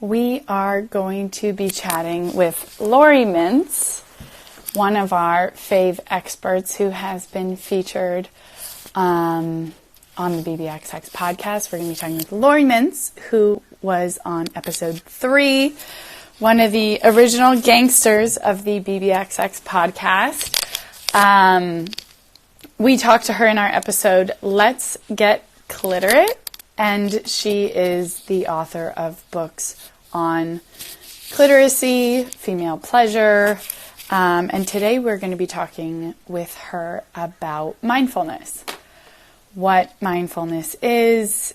We are going to be chatting with Laurie Mintz, one of our fave experts who has been featured on the BBXX podcast. We're going to be talking with Laurie Mintz, who was on episode 3, one of the original gangsters of the BBXX podcast. We talked to her in our episode, Let's Get Cliterate, and she is the author of books on cliteracy, female pleasure, and today we're going to be talking with her about mindfulness. What mindfulness is,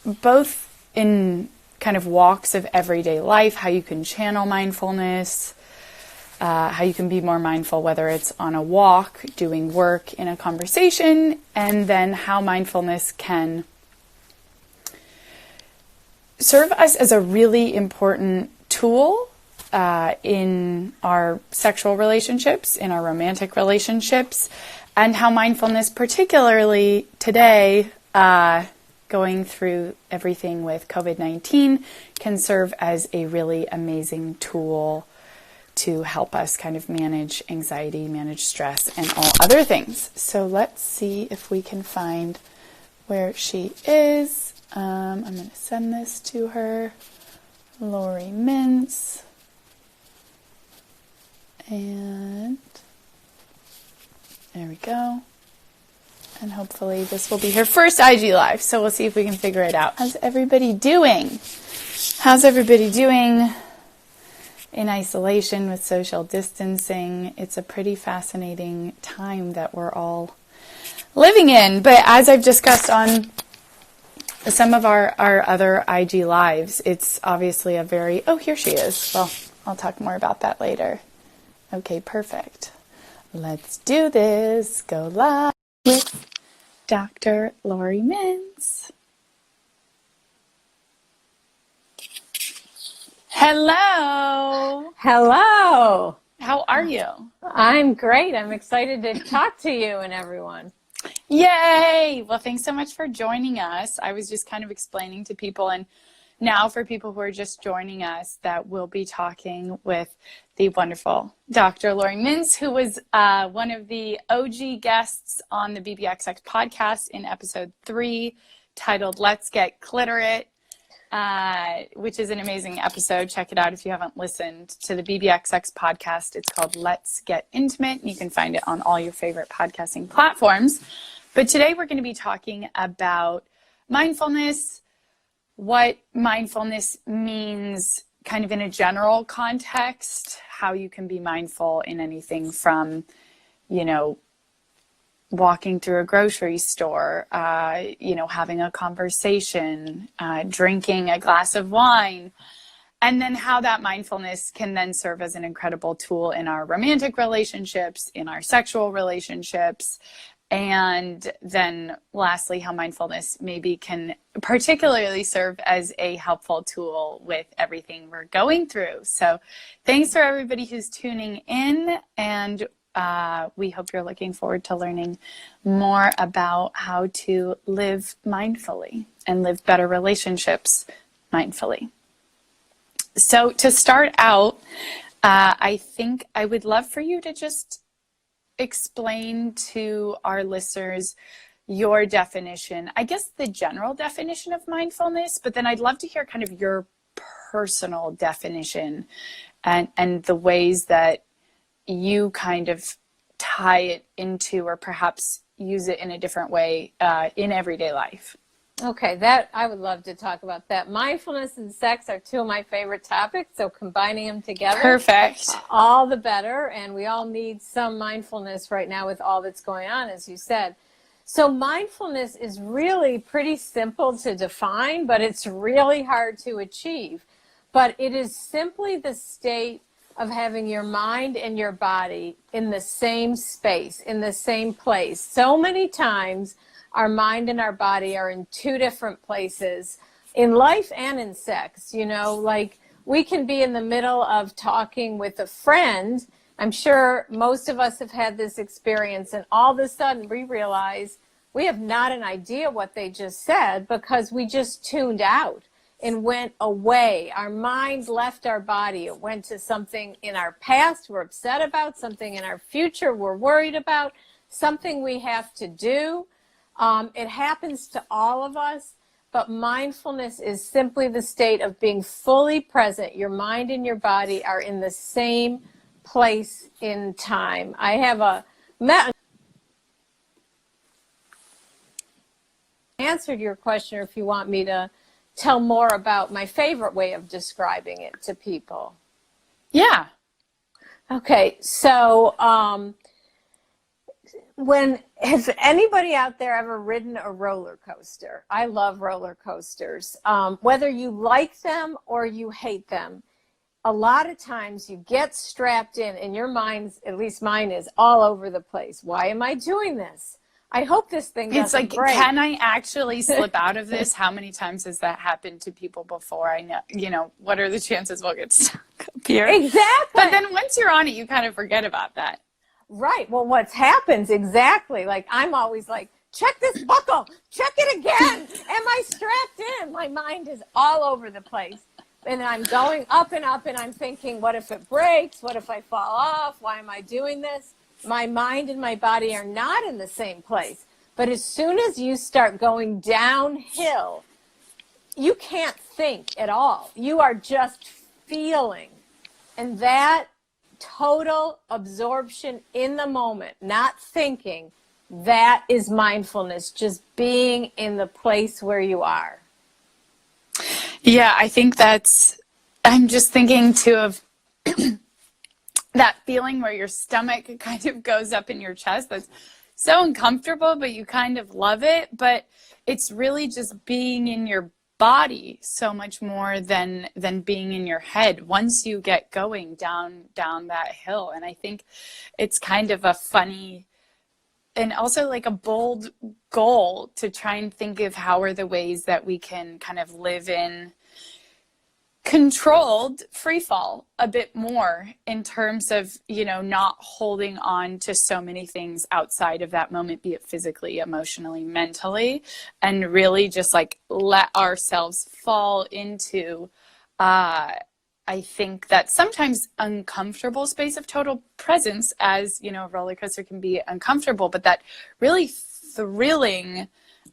both in kind of walks of everyday life, how you can channel mindfulness, how you can be more mindful, whether it's on a walk, doing work, in a conversation, and then how mindfulness can serve us as a really important tool in our sexual relationships, in our romantic relationships, and how mindfulness, particularly today, going through everything with COVID-19, can serve as a really amazing tool to help us kind of manage anxiety, manage stress, and all other things. So let's see if we can find where she is. I'm going to send this to her, Laurie Mintz, and there we go. And hopefully this will be her first IG Live, so we'll see if we can figure it out. How's everybody doing? How's everybody doing in isolation with social distancing? It's a pretty fascinating time that we're all living in, but as I've discussed on some of our other IG Lives, it's obviously a very, oh, here she is. Well, I'll talk more about that later. Okay, perfect. Let's do this. Go live with Dr. Laurie Mintz. Hello. Hello. How are you? I'm great. I'm excited to talk to you and everyone. Yay! Well, thanks so much for joining us. I was just kind of explaining to people, and now for people who are just joining us, that we'll be talking with the wonderful Dr. Laurie Mintz, who was one of the OG guests on the BBXX podcast in episode 3, titled Let's Get Cliterate, which is an amazing episode. Check it out if you haven't listened to the BBXX podcast. It's called Let's Get Intimate. You can find it on all your favorite podcasting platforms. But today we're going to be talking about mindfulness, what mindfulness means kind of in a general context, how you can be mindful in anything from, walking through a grocery store, having a conversation, drinking a glass of wine, and then how that mindfulness can then serve as an incredible tool in our romantic relationships, in our sexual relationships, and then lastly, how mindfulness maybe can particularly serve as a helpful tool with everything we're going through. So thanks for everybody who's tuning in, and we hope you're looking forward to learning more about how to live mindfully and live better relationships mindfully. So to start out, I think I would love for you to just explain to our listeners your definition, I guess the general definition of mindfulness, but then I'd love to hear kind of your personal definition and the ways that you kind of tie it into, or perhaps use it in a different way in everyday life. Okay, that I would love to talk about that. Mindfulness and sex are two of my favorite topics, so combining them together, perfect, all the better. And we all need some mindfulness right now with all that's going on, as you said. So mindfulness is really pretty simple to define, but it's really hard to achieve. But it is simply the state of having your mind and your body in the same space, in the same place. So many times our mind and our body are in two different places in life and in sex. Like we can be in the middle of talking with a friend. I'm sure most of us have had this experience, and all of a sudden we realize we have not an idea what they just said because we just tuned out. and went away. Our mind left our body. It went to something in our past we're upset about, something in our future we're worried about, something we have to do. It happens to all of us, but mindfulness is simply the state of being fully present. Your mind and your body are in the same place in time. I have answered your question, or if you want me to tell more about my favorite way of describing it to people. Yeah. Okay, so has anybody out there ever ridden a roller coaster? I love roller coasters. Whether you like them or you hate them, a lot of times you get strapped in and your mind's, at least mine is, all over the place. Why am I doing this? I hope this thing doesn't break. Can I actually slip out of this? How many times has that happened to people before? I know, what are the chances we'll get stuck up here? Exactly. But then once you're on it, you kind of forget about that. Right. Well, what happens exactly, like I'm always like, check this buckle, check it again. Am I strapped in? My mind is all over the place. And I'm going up and up and I'm thinking, what if it breaks? What if I fall off? Why am I doing this? My mind and my body are not in the same place. But as soon as you start going downhill, you can't think at all. You are just feeling. And that total absorption in the moment, not thinking, that is mindfulness, just being in the place where you are. Yeah, I think I'm just thinking too of that feeling where your stomach kind of goes up in your chest. That's so uncomfortable, but you kind of love it. But it's really just being in your body so much more than being in your head once you get going down that hill. And I think it's kind of a funny and also like a bold goal to try and think of how are the ways that we can kind of live in controlled free fall a bit more in terms of, not holding on to so many things outside of that moment, be it physically, emotionally, mentally, and really just like let ourselves fall into, I think that sometimes uncomfortable space of total presence, as a roller coaster can be uncomfortable, but that really thrilling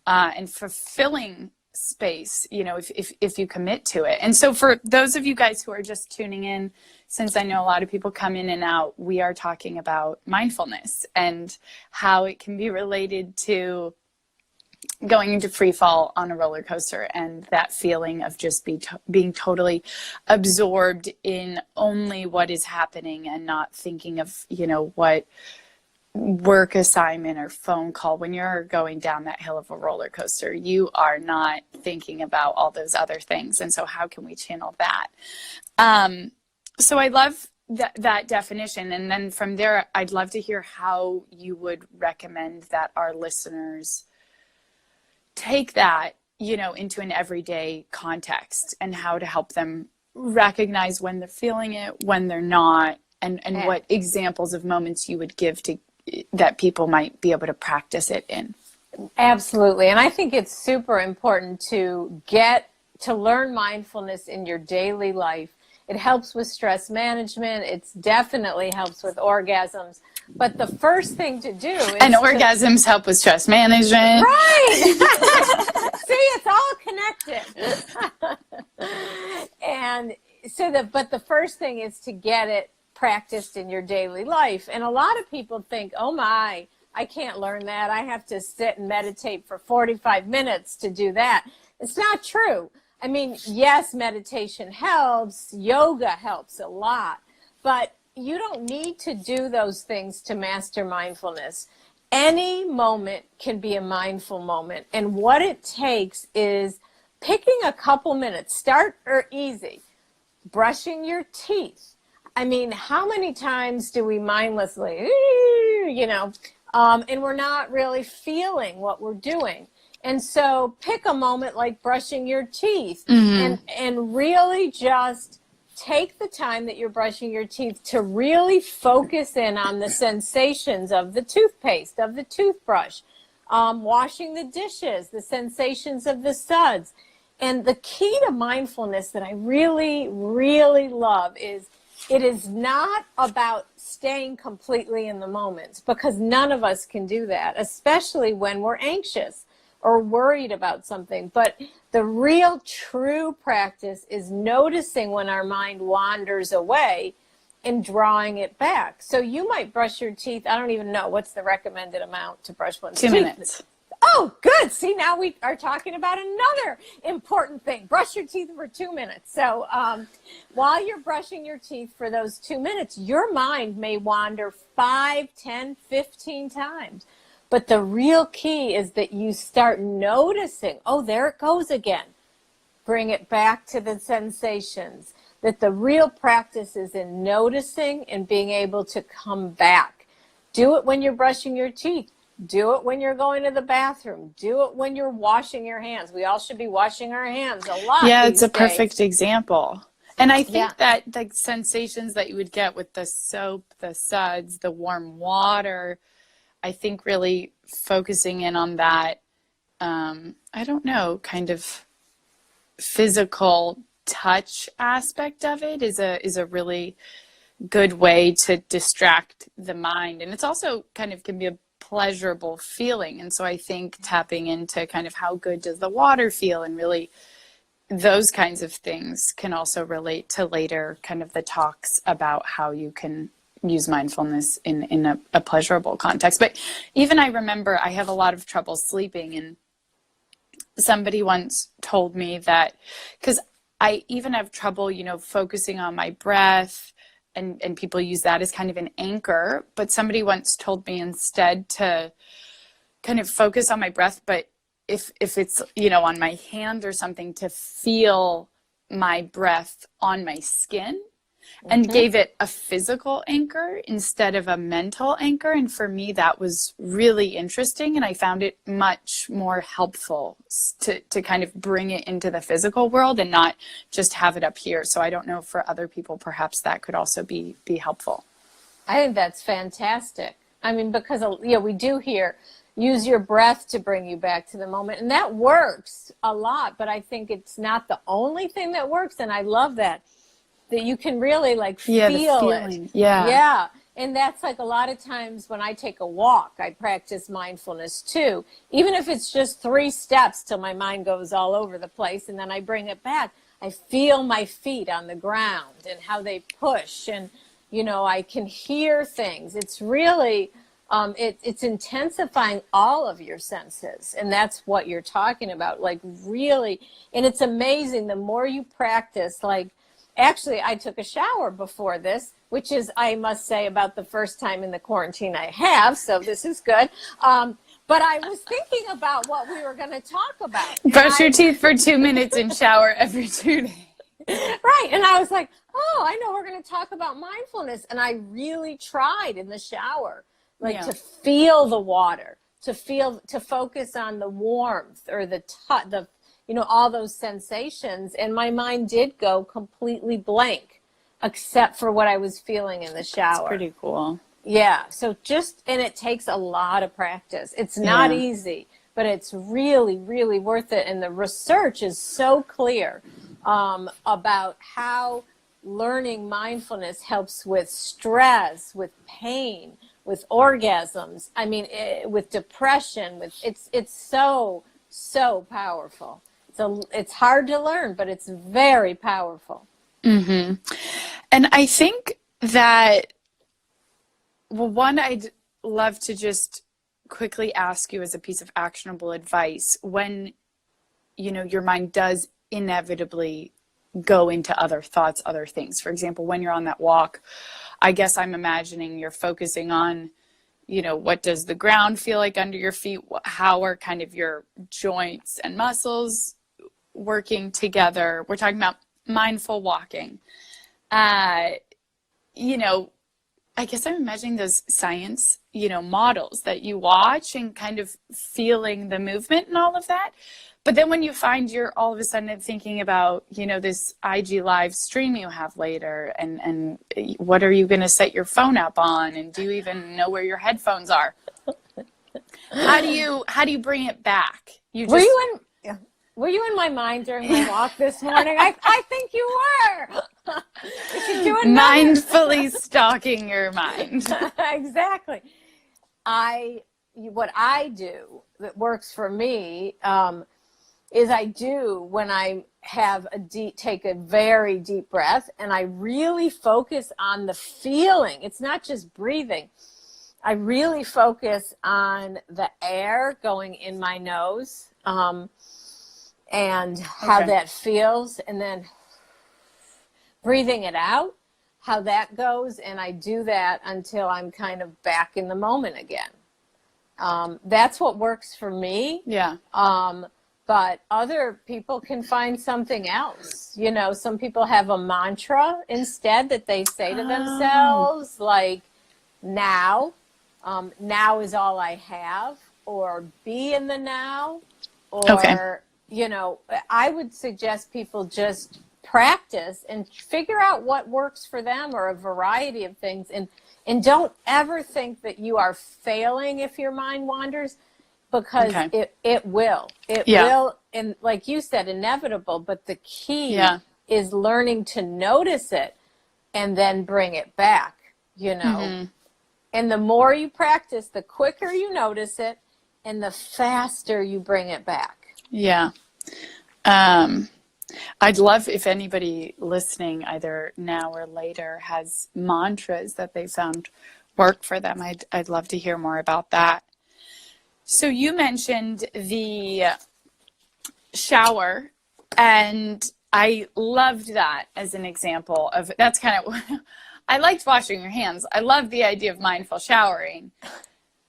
and fulfilling space, if you commit to it. And so for those of you guys who are just tuning in, since I know a lot of people come in and out, we are talking about mindfulness and how it can be related to going into free fall on a roller coaster and that feeling of just being totally absorbed in only what is happening and not thinking of, what work assignment or phone call. When you're going down that hill of a roller coaster, you are not thinking about all those other things. And so how can we channel that? So I love that definition. And then from there, I'd love to hear how you would recommend that our listeners take that, into an everyday context and how to help them recognize when they're feeling it, when they're not, and what examples of moments you would give to that people might be able to practice it in. Absolutely. And I think it's super important to learn mindfulness in your daily life. It helps with stress management. It definitely helps with orgasms. But the first thing to do is... And orgasms help with stress management. Right! See, it's all connected. And so but the first thing is to get it practiced in your daily life. And a lot of people think, oh my, I can't learn that. I have to sit and meditate for 45 minutes to do that. It's not true. I mean, yes, meditation helps, yoga helps a lot, but you don't need to do those things to master mindfulness. Any moment can be a mindful moment. And what it takes is picking a couple minutes, start or easy, brushing your teeth. I mean, how many times do we mindlessly, and we're not really feeling what we're doing? And so pick a moment like brushing your teeth and really just take the time that you're brushing your teeth to really focus in on the sensations of the toothpaste, of the toothbrush, washing the dishes, the sensations of the suds. And the key to mindfulness that I really, really love is it is not about staying completely in the moment, because none of us can do that, especially when we're anxious or worried about something. But the real true practice is noticing when our mind wanders away and drawing it back. So you might brush your teeth. I don't even know what's the recommended amount to brush one's teeth. 2 minutes. Oh, good. See, now we are talking about another important thing. Brush your teeth for 2 minutes. So while you're brushing your teeth for those 2 minutes, your mind may wander 5, 10, 15 times. But the real key is that you start noticing, oh, there it goes again. Bring it back to the sensations. That the real practice is in noticing and being able to come back. Do it when you're brushing your teeth. Do it when you're going to the bathroom. Do it when you're washing your hands. We all should be washing our hands a lot. Yeah, it's a days. perfect example. And I think that the sensations that you would get with the soap, the suds, the warm water, I think really focusing in on that, I don't know, kind of physical touch aspect of it is a really good way to distract the mind. And it's also kind of can be a pleasurable feeling. And so I think tapping into kind of how good does the water feel, and really those kinds of things can also relate to later kind of the talks about how you can use mindfulness in a pleasurable context. But even I remember I have a lot of trouble sleeping, and somebody once told me that, because I even have trouble, focusing on my breath, and people use that as kind of an anchor. But somebody once told me instead to kind of focus on my breath, but if it's, on my hand or something, to feel my breath on my skin, and gave it a physical anchor instead of a mental anchor. And for me, that was really interesting. And I found it much more helpful to kind of bring it into the physical world and not just have it up here. So I don't know, for other people, perhaps that could also be helpful. I think that's fantastic. I mean, because, we do hear, use your breath to bring you back to the moment. And that works a lot, but I think it's not the only thing that works. And I love that you can really feel it. Yeah. And that's a lot of times when I take a walk, I practice mindfulness too. Even if it's just 3 steps till my mind goes all over the place, and then I bring it back. I feel my feet on the ground and how they push, and, I can hear things. It's really, it's intensifying all of your senses. And that's what you're talking about, really. And it's amazing. The more you practice, actually, I took a shower before this, which is, I must say, about the first time in the quarantine I have, so this is good. But I was thinking about what we were going to talk about. Brush your teeth for 2 minutes and shower every 2 days. Right. And I was like, oh, I know we're going to talk about mindfulness. And I really tried in the shower, to feel the water, to focus on the warmth or the touch, all those sensations. And my mind did go completely blank, except for what I was feeling in the shower. That's pretty cool. Yeah. So and it takes a lot of practice. It's not easy, but it's really, really worth it. And the research is so clear about how learning mindfulness helps with stress, with pain, with orgasms. I mean, with depression, it's so powerful. So it's hard to learn, but it's very powerful. Mm-hmm. And I think that, one, I'd love to just quickly ask you as a piece of actionable advice, when, your mind does inevitably go into other thoughts, other things. For example, when you're on that walk, I guess I'm imagining you're focusing on, what does the ground feel like under your feet? How are kind of your joints and muscles working together? We're talking about mindful walking. I guess I'm imagining those science, models that you watch and kind of feeling the movement and all of that. But then when you find you're all of a sudden thinking about, this IG live stream you have later, and what are you going to set your phone up on? And do you even know where your headphones are? How do you bring it back? Were you in? Were you in my mind during my walk this morning? I think you were. We should do another. Mindfully stalking your mind. Exactly. What I do that works for me is I do when I have take a very deep breath and I really focus on the feeling. It's not just breathing. I really focus on the air going in my nose and how that feels, and then breathing it out, how that goes, and I do that until I'm kind of back in the moment again. That's what works for me. Yeah. But other people can find something else. You know, some people have a mantra instead that they say to themselves, like, now is all I have, or be in the now, or, you know, I would suggest people just practice and figure out what works for them, or a variety of things. And don't ever think that you are failing if your mind wanders, because it will. It will, and like you said, inevitable. But the key is learning to notice it and then bring it back, you know. And the more you practice, the quicker you notice it and the faster you bring it back. Yeah. I'd love if anybody listening, either now or later, has mantras that they found work for them. I'd love to hear more about that. So you mentioned the shower, and I loved that as an example of, that's kind of, I liked washing your hands. I love the idea of mindful showering.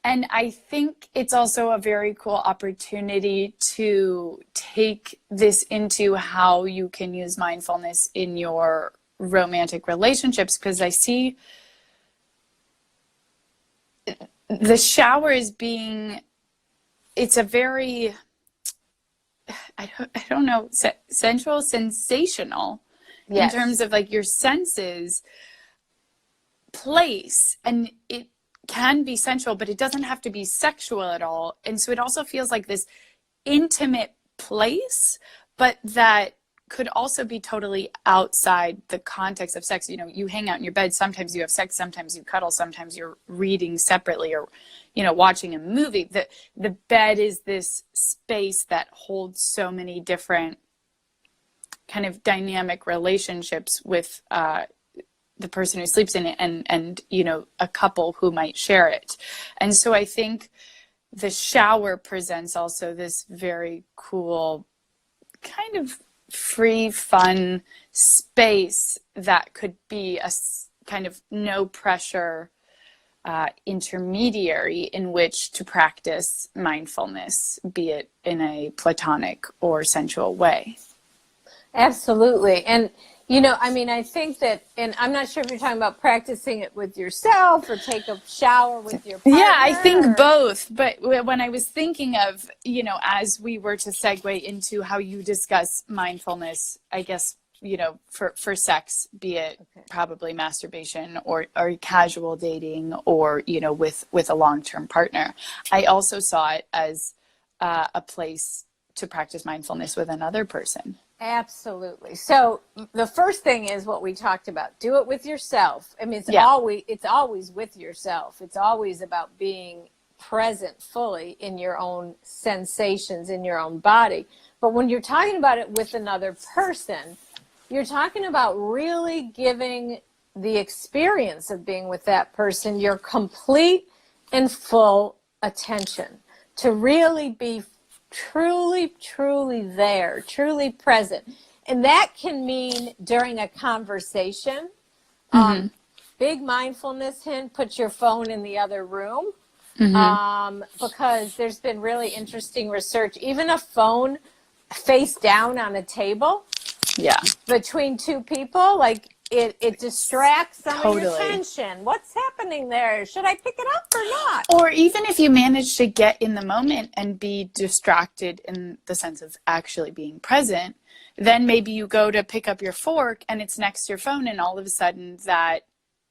And I think it's also a very cool opportunity to take this into how you can use mindfulness in your romantic relationships, because I see the shower as being, it's a very, I don't know, sensual, sensational in terms of like your senses place, and it can be sensual, but it doesn't have to be sexual at all. And so it also feels like this intimate place, but that could also be totally outside the context of sex. You know, you hang out in your bed, sometimes you have sex, sometimes you cuddle, sometimes you're reading separately, or, you know, watching a movie. The bed is this space that holds so many different kind of dynamic relationships with the person who sleeps in it, and you know, a couple who might share it. And so I think the shower presents also this very cool kind of free, fun space that could be a kind of no pressure intermediary in which to practice mindfulness, be it in a platonic or sensual way. Absolutely. And you know, I mean, I think that, and I'm not sure if you're talking about practicing it with yourself or take a shower with your partner. Yeah, I think both. But when I was thinking of, you know, as we were to segue into how you discuss mindfulness, I guess, you know, for sex, be it probably masturbation or casual dating, or, you know, with a long-term partner, I also saw it as a place to practice mindfulness with another person. Absolutely. So the first thing is what we talked about. Do it with yourself. I mean, it's always with yourself. It's always about being present fully in your own sensations, in your own body. But when you're talking about it with another person, you're talking about really giving the experience of being with that person your complete and full attention, to really be truly there, truly present. And that can mean during a conversation. Big mindfulness hint, put your phone in the other room. Because there's been really interesting research, even a phone face down on a table between two people, like it distracts some of your attention. What's happening there? Should I pick it up or not? Or even if you manage to get in the moment and be distracted in the sense of actually being present, then maybe you go to pick up your fork and it's next to your phone, and all of a sudden that,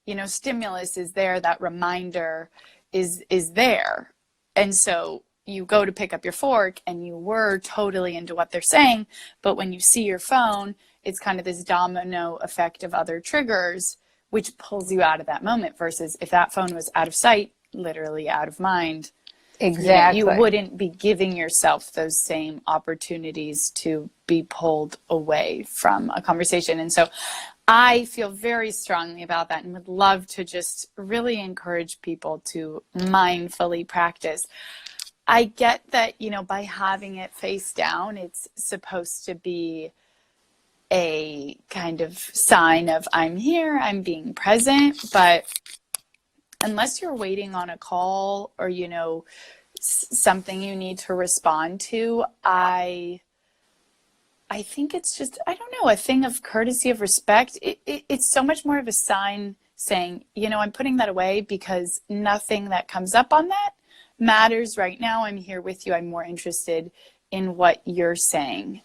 you know, stimulus is there, that reminder is there. And so you go to pick up your fork and you were totally into what they're saying, but when you see your phone, it's kind of this domino effect of other triggers, which pulls you out of that moment, versus if that phone was out of sight, literally out of mind, Exactly. you wouldn't be giving yourself those same opportunities to be pulled away from a conversation. And so I feel very strongly about that and would love to just really encourage people to mindfully practice. I get that, by having it face down, it's supposed to be a kind of sign of I'm here, I'm being present, but unless you're waiting on a call or, something you need to respond to, I think it's just, I don't know, a thing of courtesy, of respect. It's so much more of a sign saying, I'm putting that away because nothing that comes up on that matters right now. I'm here with you. I'm more interested in what you're saying.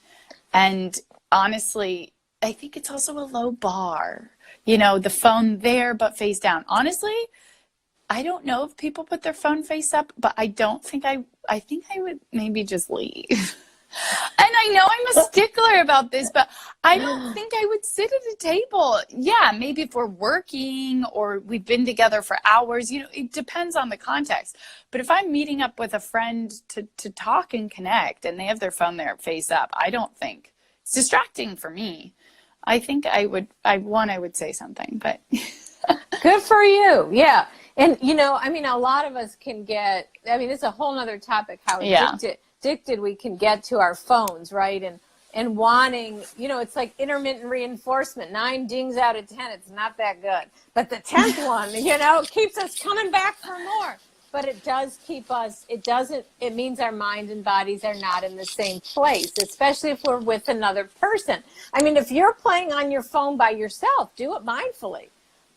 And honestly, I think it's also a low bar, the phone there, but face down. Honestly, I don't know if people put their phone face up, but I think I would maybe just leave. And I know I'm a stickler about this, but I don't think I would sit at a table. Yeah, maybe if we're working or we've been together for hours, it depends on the context. But if I'm meeting up with a friend to talk and connect and they have their phone there face up, I don't think it's distracting for me. I think I would say something, but. Good for you. Yeah. And, a lot of us can get, it's a whole nother topic, how addicted we can get to our phones, right? And wanting, it's like intermittent reinforcement, 9 dings out of 10, it's not that good. But the 10th one, keeps us coming back for more. But it does keep us, it means our mind and bodies are not in the same place, especially if we're with another person. If you're playing on your phone by yourself, do it mindfully.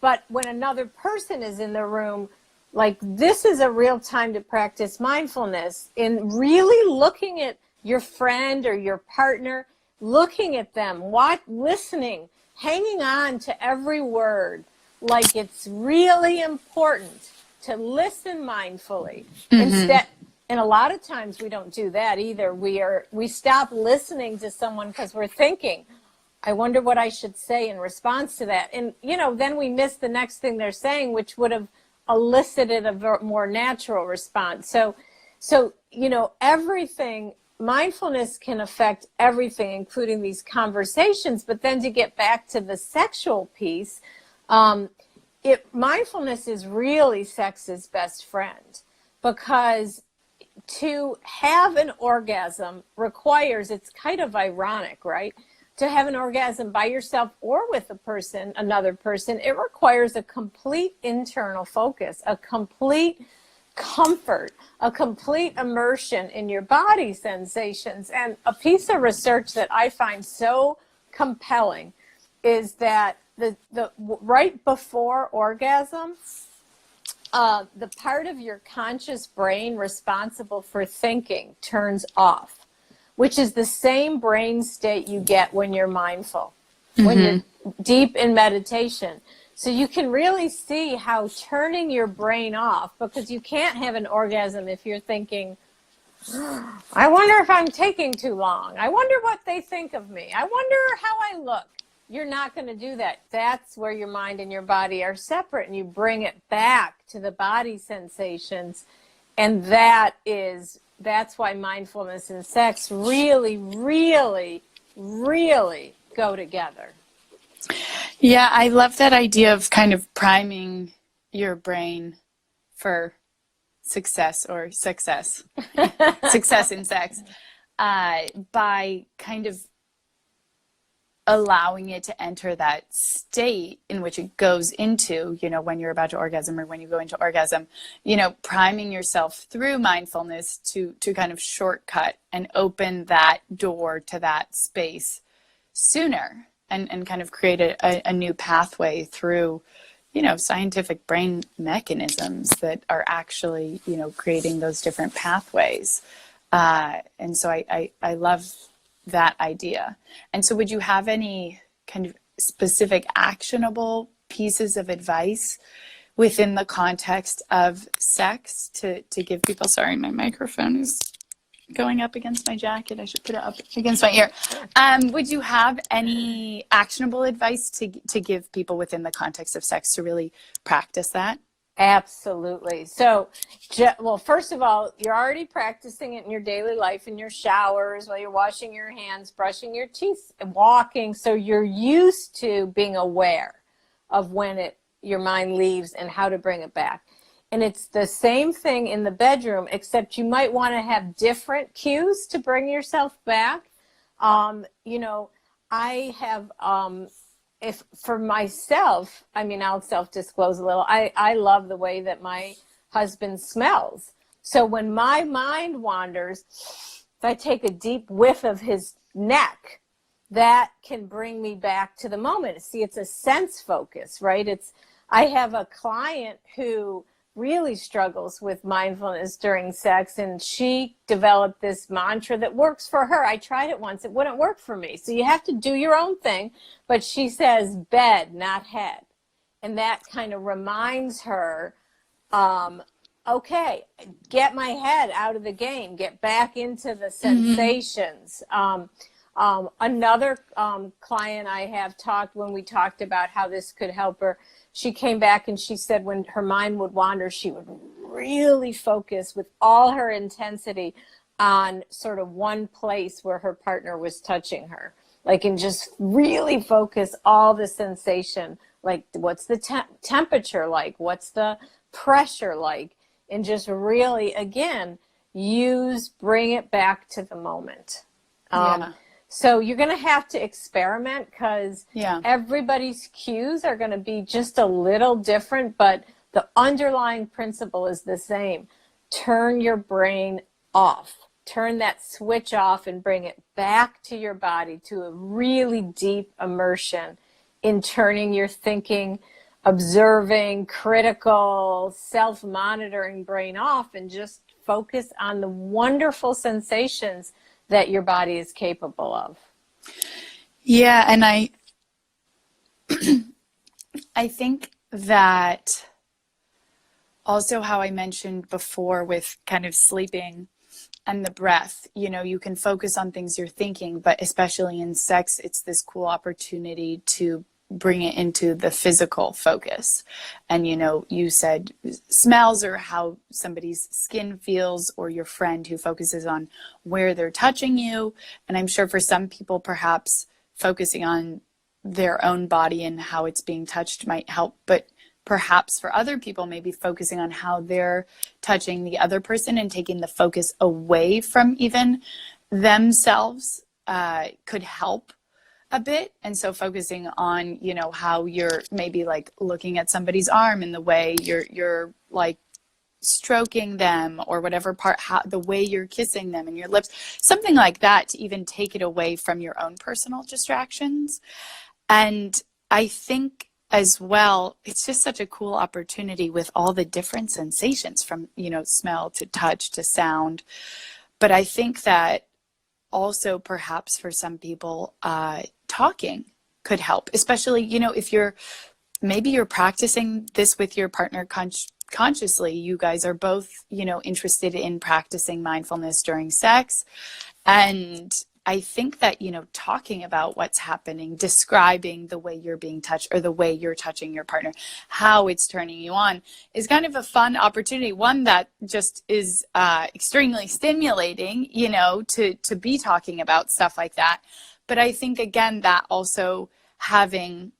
But when another person is in the room, like, this is a real time to practice mindfulness in really looking at your friend or your partner, looking at them, listening, hanging on to every word. Like, it's really important to listen mindfully. Instead, and a lot of times we don't do that either. We stop listening to someone because we're thinking, I wonder what I should say in response to that. And, then we miss the next thing they're saying, which would have elicited a more natural response. So, everything, mindfulness can affect everything, including these conversations. But then to get back to the sexual piece, mindfulness is really sex's best friend, because to have an orgasm requires, it's kind of ironic, right? To have an orgasm by yourself or with another person, it requires a complete internal focus, a complete comfort, a complete immersion in your body sensations. And a piece of research that I find so compelling is that the right before orgasm, the part of your conscious brain responsible for thinking turns off, which is the same brain state you get when you're mindful, when you're deep in meditation. So you can really see how turning your brain off, because you can't have an orgasm if you're thinking, I wonder if I'm taking too long. I wonder what they think of me. I wonder how I look. You're not going to do that. That's where your mind and your body are separate, and you bring it back to the body sensations. And that's why mindfulness and sex really, really, really go together. Yeah, I love that idea of kind of priming your brain for success in sex, by kind of allowing it to enter that state in which it goes into, when you're about to orgasm or when you go into orgasm, priming yourself through mindfulness to kind of shortcut and open that door to that space sooner, and kind of create a new pathway through, scientific brain mechanisms that are actually, creating those different pathways. And so I love that idea. And so would you have any kind of specific actionable pieces of advice within the context of sex to give people, sorry, my microphone is going up against my jacket. I should put it up against my ear. Would you have any actionable advice to give people within the context of sex to really practice that? Absolutely. So, well, first of all, you're already practicing it in your daily life, in your showers, while you're washing your hands, brushing your teeth, walking. So you're used to being aware of when your mind leaves and how to bring it back. And it's the same thing in the bedroom, except you might want to have different cues to bring yourself back. You know, I have, if for myself, I mean, I'll self-disclose a little. I love the way that my husband smells. So when my mind wanders, if I take a deep whiff of his neck, that can bring me back to the moment. See, it's a sense focus, right? I have a client who really struggles with mindfulness during sex, and she developed this mantra that works for her. I tried it once. It wouldn't work for me. So you have to do your own thing. But she says bed, not head. And that kind of reminds her, okay, get my head out of the game, get back into the sensations. Another client I have talked, when we talked about how this could help her, she came back and she said when her mind would wander, she would really focus with all her intensity on sort of one place where her partner was touching her. Like, and just really focus all the sensation, like what's the temperature like, what's the pressure like, and just really, again, bring it back to the moment. So you're going to have to experiment, because everybody's cues are going to be just a little different, but the underlying principle is the same. Turn your brain off. Turn that switch off and bring it back to your body, to a really deep immersion in turning your thinking, observing, critical, self-monitoring brain off, and just focus on the wonderful sensations that your body is capable of. Yeah, and I think that also how I mentioned before with kind of sleeping and the breath, you know, you can focus on things you're thinking, but especially in sex, it's this cool opportunity to bring it into the physical focus. And, you know, you said smells, or how somebody's skin feels, or your friend who focuses on where they're touching you. And I'm sure for some people, perhaps focusing on their own body and how it's being touched might help. But perhaps for other people, maybe focusing on how they're touching the other person and taking the focus away from even themselves could help a bit. And so focusing on, you know, how you're maybe like looking at somebody's arm and the way you're like stroking them, or whatever part, the way you're kissing them and your lips, something like that, to even take it away from your own personal distractions. And I think as well, it's just such a cool opportunity with all the different sensations, from, you know, smell to touch to sound. But I think that also perhaps for some people, talking could help, especially, you know, if maybe you're practicing this with your partner consciously. You guys are both, you know, interested in practicing mindfulness during sex. And I think that, you know, talking about what's happening, describing the way you're being touched, or the way you're touching your partner, how it's turning you on, is kind of a fun opportunity. One that just is extremely stimulating, you know, to be talking about stuff like that. But I think, again, that also having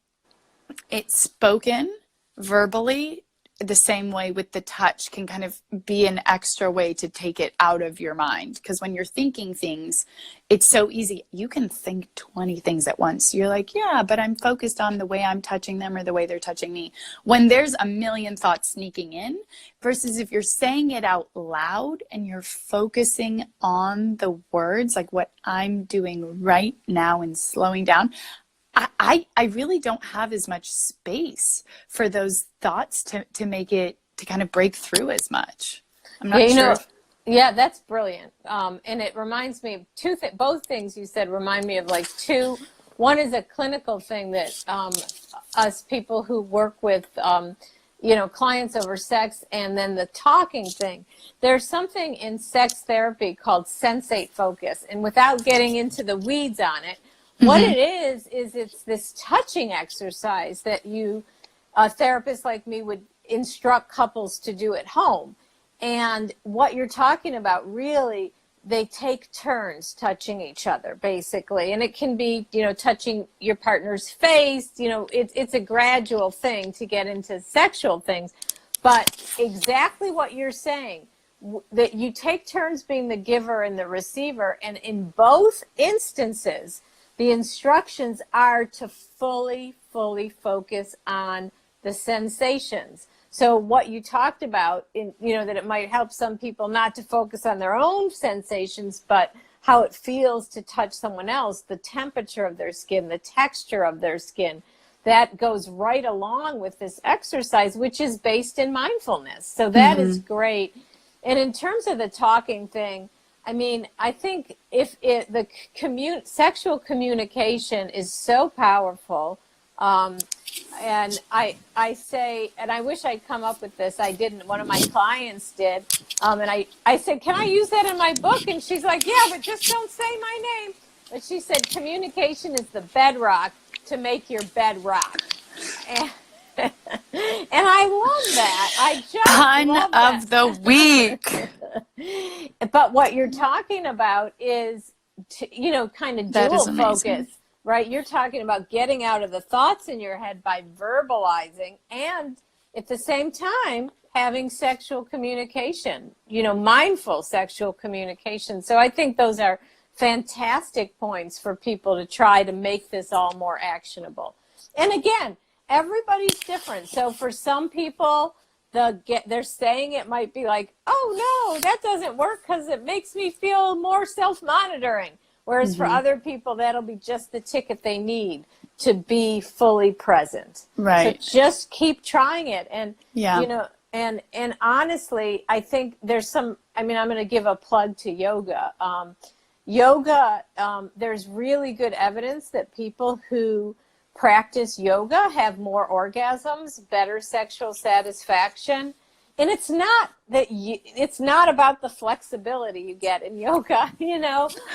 it spoken verbally the same way with the touch can kind of be an extra way to take it out of your mind. Because when you're thinking things, it's so easy. You can think 20 things at once. You're like, yeah, but I'm focused on the way I'm touching them or the way they're touching me. When there's a million thoughts sneaking in, versus if you're saying it out loud and you're focusing on the words, like what I'm doing right now, and slowing down, I really don't have as much space for those thoughts to make it, to kind of break through as much. I'm not sure. Yeah, that's brilliant. And it reminds me of both things you said remind me of like two. One is a clinical thing that us people who work with clients over sex, and then the talking thing. There's something in sex therapy called sensate focus. And without getting into the weeds on it, what it is it's this touching exercise that a therapist like me would instruct couples to do at home. And what you're talking about, really, they take turns touching each other, basically. And it can be, touching your partner's face. It's a gradual thing to get into sexual things. But exactly what you're saying, that you take turns being the giver and the receiver. And in both instances, the instructions are to fully focus on the sensations. So what you talked about, that it might help some people not to focus on their own sensations, but how it feels to touch someone else, the temperature of their skin, the texture of their skin, that goes right along with this exercise, which is based in mindfulness. So that is great. And in terms of the talking thing, I think sexual communication is so powerful. And I say, and I wish I'd come up with this. I didn't. One of my clients did. And I said, can I use that in my book? And she's like, yeah, but just don't say my name. But she said, communication is the bedrock to make your bed rock. And I love that. I just Pun love that. of the week. But what you're talking about is, kind of dual focus. Right? You're talking about getting out of the thoughts in your head by verbalizing, and at the same time having sexual communication, mindful sexual communication. So I think those are fantastic points for people to try to make this all more actionable. And again, everybody's different. So for some people, they're saying it might be like, oh no, that doesn't work because it makes me feel more self-monitoring. Whereas for other people, that'll be just the ticket they need to be fully present. Right. So just keep trying it. And, and honestly, I think there's some, I'm going to give a plug to yoga. There's really good evidence that people who practice yoga have more orgasms, better sexual satisfaction. And it's not about the flexibility you get in yoga,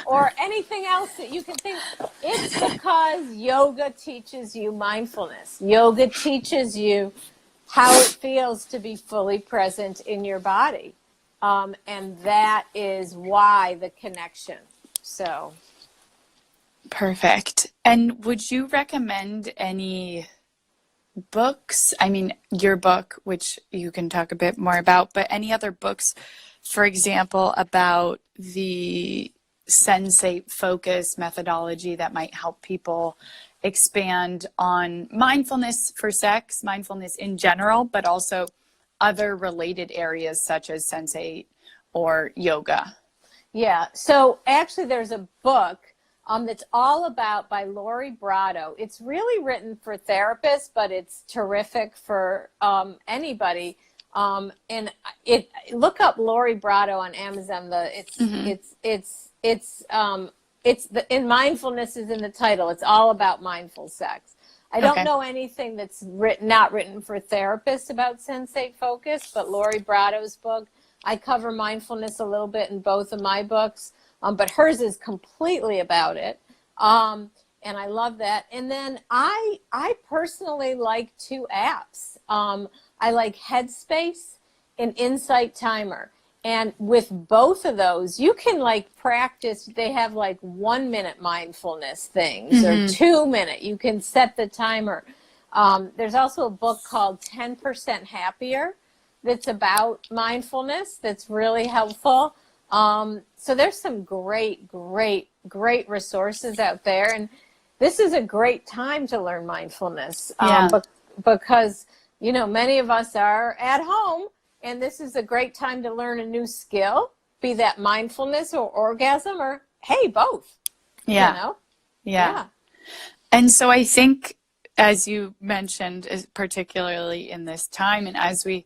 or anything else that you can think. It's because yoga teaches you mindfulness. Yoga teaches you how it feels to be fully present in your body. And that is why the connection. So. Perfect. And would you recommend any books? Your book, which you can talk a bit more about, but any other books, for example, about the sensate focus methodology that might help people expand on mindfulness for sex, mindfulness in general, but also other related areas such as sensate or yoga? Yeah. So actually there's a book that's all about, by Laurie Brotto. It's really written for therapists, but it's terrific for anybody. And look up Laurie Brotto on Amazon. In mindfulness is in the title. It's all about mindful sex. I don't know anything that's not written for therapists about sensate focus, but Laurie Brotto's book, I cover mindfulness a little bit in both of my books. But hers is completely about it. And I love that. And then I personally like two apps. I like Headspace and Insight Timer. And with both of those, you can practice. They have 1 minute mindfulness things or 2 minute. You can set the timer. There's also a book called 10% Happier that's about mindfulness that's really helpful. So there's some great resources out there. And this is a great time to learn mindfulness because, many of us are at home, and this is a great time to learn a new skill, be that mindfulness or orgasm or, hey, both. Yeah. And so I think, as you mentioned, particularly in this time, and as we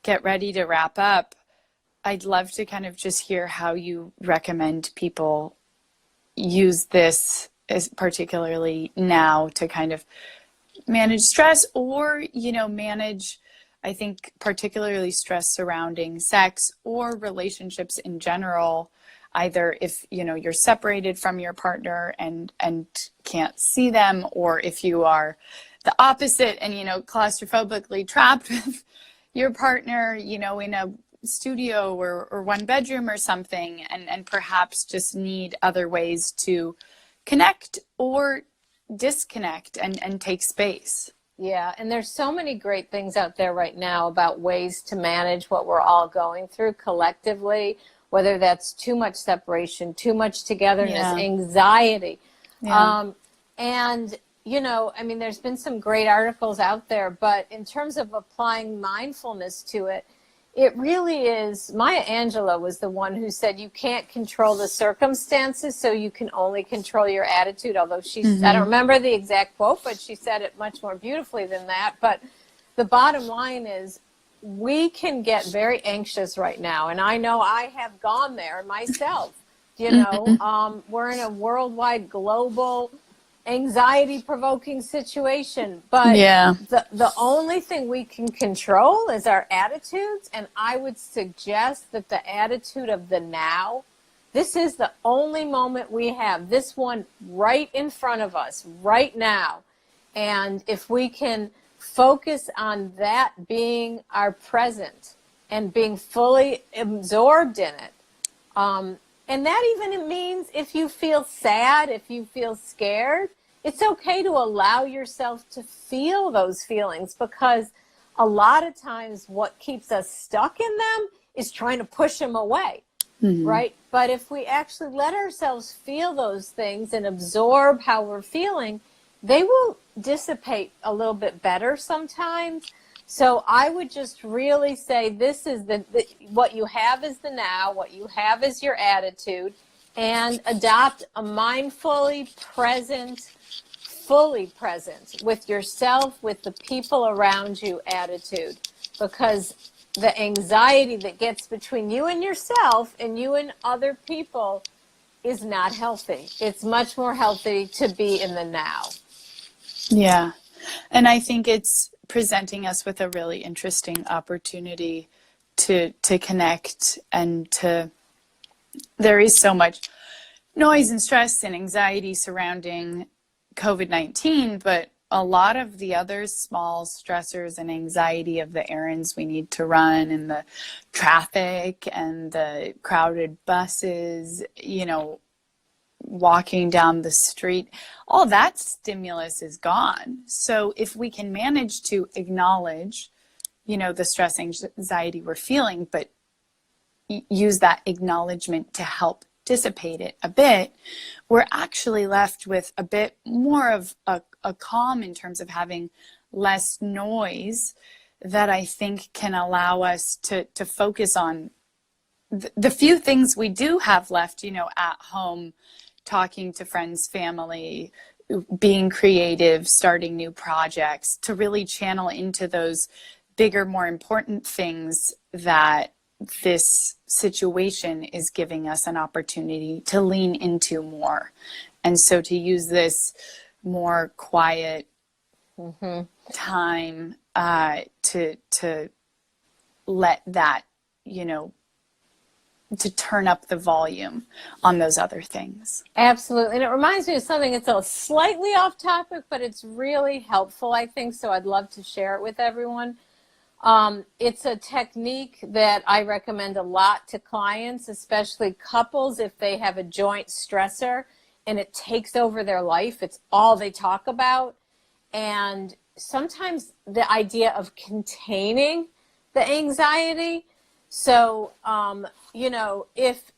get ready to wrap up, I'd love to kind of just hear how you recommend people use this, as particularly now, to kind of manage stress or, manage I think particularly stress surrounding sex or relationships in general, either if, you know, you're separated from your partner and can't see them, or if you are the opposite and, you know, claustrophobically trapped with your partner, you know, in a studio or one bedroom or something, and perhaps just need other ways to connect or disconnect and take space. Yeah, and there's so many great things out there right now about ways to manage what we're all going through collectively, whether that's too much separation, too much togetherness, anxiety. And, you know, I mean, there's been some great articles out there, but in terms of applying mindfulness to it, it really is. Maya Angelou was the one who said you can't control the circumstances, so you can only control your attitude. Although I don't remember the exact quote, but she said it much more beautifully than that. But the bottom line is we can get very anxious right now. And I know I have gone there myself. You know, we're in a worldwide, global, anxiety-provoking situation, but the only thing we can control is our attitudes, and I would suggest that the attitude of the now, this is the only moment we have, this one right in front of us, right now, and if we can focus on that being our present and being fully absorbed in it, and that even means if you feel sad, if you feel scared, it's okay to allow yourself to feel those feelings, because a lot of times what keeps us stuck in them is trying to push them away, right? But if we actually let ourselves feel those things and absorb how we're feeling, they will dissipate a little bit better sometimes. So I would just really say this is what you have is the now, what you have is your attitude, and adopt a mindfully present, fully present with yourself, with the people around you attitude, because the anxiety that gets between you and yourself and you and other people is not healthy. It's much more healthy to be in the now. Yeah. And I think it's presenting us with a really interesting opportunity to connect, and there is so much noise and stress and anxiety surrounding COVID-19, but a lot of the other small stressors and anxiety of the errands we need to run, and the traffic and the crowded buses, you know, walking down the street, all that stimulus is gone. So if we can manage to acknowledge, you know, the stress, anxiety we're feeling, but use that acknowledgement to help dissipate it a bit, we're actually left with a bit more of a calm in terms of having less noise that I think can allow us to focus on the few things we do have left, you know, at home, talking to friends, family, being creative, starting new projects, to really channel into those bigger, more important things that this situation is giving us an opportunity to lean into more. And so to use this more quiet time to let that, you know, to turn up the volume on those other things. Absolutely. And it reminds me of something that's a slightly off topic, but it's really helpful, I think, so I'd love to share it with everyone. It's a technique that I recommend a lot to clients, especially couples, if they have a joint stressor and it takes over their life. It's all they talk about. And sometimes the idea of containing the anxiety. So, you know, if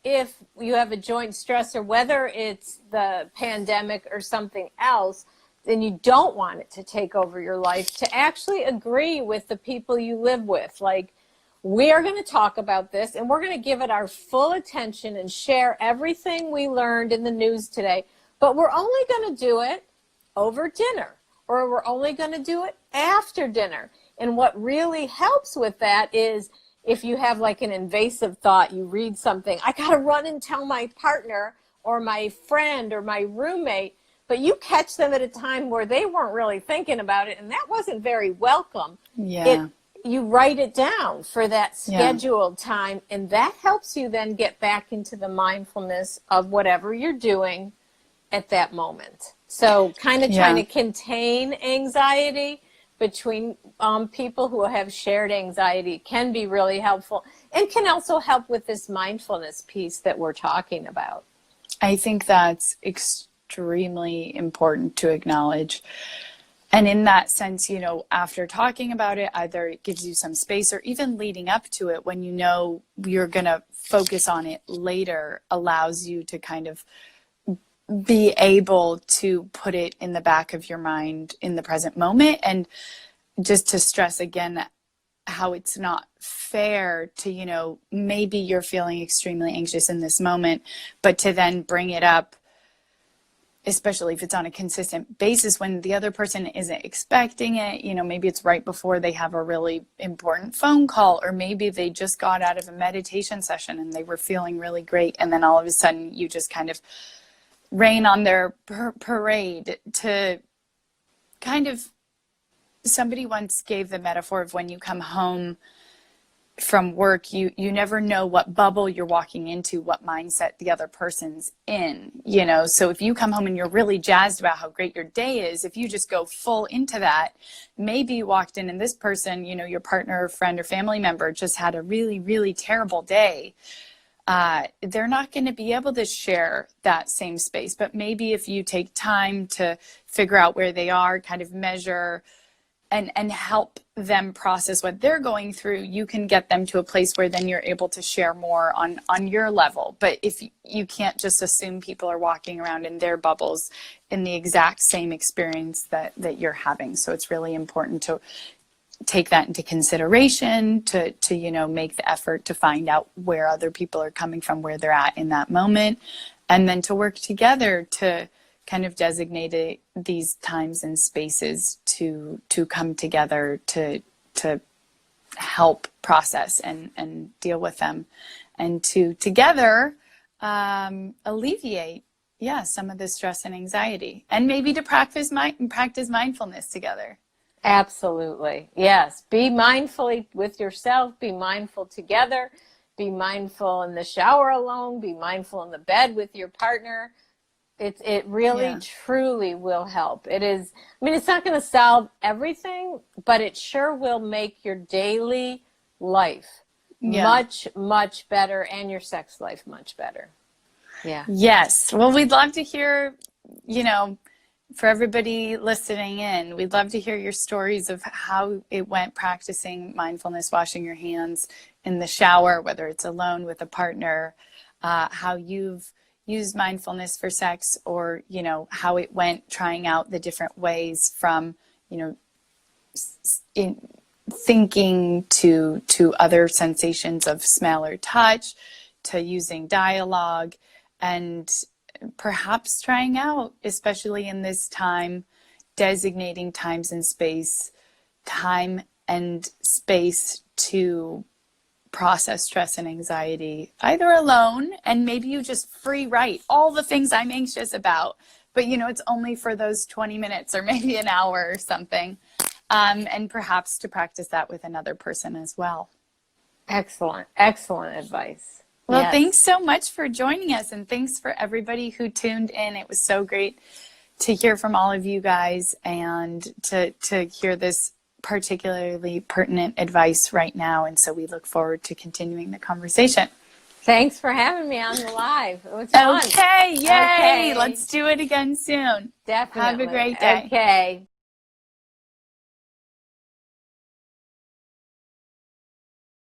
you have a joint stressor, whether it's the pandemic or something else, then you don't want it to take over your life, to actually agree with the people you live with. Like, we are going to talk about this, and we're going to give it our full attention and share everything we learned in the news today. But we're only going to do it over dinner, or we're only going to do it after dinner. And what really helps with that is, if you have like an invasive thought, you read something, I got to run and tell my partner or my friend or my roommate, but you catch them at a time where they weren't really thinking about it, and that wasn't very welcome. Yeah. you write it down for that Yeah. scheduled time, and that helps you then get back into the mindfulness of whatever you're doing at that moment. So kind of trying to contain anxiety between people who have shared anxiety can be really helpful, and can also help with this mindfulness piece that we're talking about. I think that's extremely important to acknowledge. And in that sense, you know, after talking about it, either it gives you some space, or even leading up to it, when you know you're going to focus on it later, allows you to kind of be able to put it in the back of your mind in the present moment. And just to stress again how it's not fair to, you know, maybe you're feeling extremely anxious in this moment, but to then bring it up, especially if it's on a consistent basis when the other person isn't expecting it. You know, maybe it's right before they have a really important phone call, or maybe they just got out of a meditation session and they were feeling really great, and then all of a sudden you just kind of rain on their parade. To kind of, somebody once gave the metaphor of when you come home from work, you never know what bubble you're walking into, what mindset the other person's in, you know. So if you come home and you're really jazzed about how great your day is, if you just go full into that, maybe you walked in and this person, you know, your partner or friend or family member just had a really, really terrible day. They're not going to be able to share that same space. But maybe if you take time to figure out where they are, kind of measure and help them process what they're going through, you can get them to a place where then you're able to share more on your level. But if you can't just assume people are walking around in their bubbles in the exact same experience that you're having. So it's really important to take that into consideration, to you know, make the effort to find out where other people are coming from, where they're at in that moment, and then to work together to kind of designate these times and spaces to come together to help process and deal with them, and to together alleviate some of the stress and anxiety, and maybe to practice mindfulness together. Absolutely. Yes. Be mindfully with yourself, be mindful together, be mindful in the shower alone, be mindful in the bed with your partner. It really truly will help. It is, I mean, it's not going to solve everything, but it sure will make your daily life much, much better, and your sex life much better. Yeah. Yes. Well, we'd love to hear, you know, for everybody listening in, we'd love to hear your stories of how it went practicing mindfulness, washing your hands in the shower, whether it's alone with a partner, how you've used mindfulness for sex, or, you know, how it went trying out the different ways, from, you know, in thinking to other sensations of smell or touch, to using dialogue, and perhaps trying out, especially in this time, designating time and space to process stress and anxiety, either alone, and maybe you just free write all the things I'm anxious about, but you know, it's only for those 20 minutes or maybe an hour or something, and perhaps to practice that with another person as well. Excellent advice. Well, thanks so much for joining us, and thanks for everybody who tuned in. It was so great to hear from all of you guys, and to hear this particularly pertinent advice right now. And so we look forward to continuing the conversation. Thanks for having me on the live. It was fun. Okay, yay! Okay. Let's do it again soon. Definitely. Have a great day. Okay.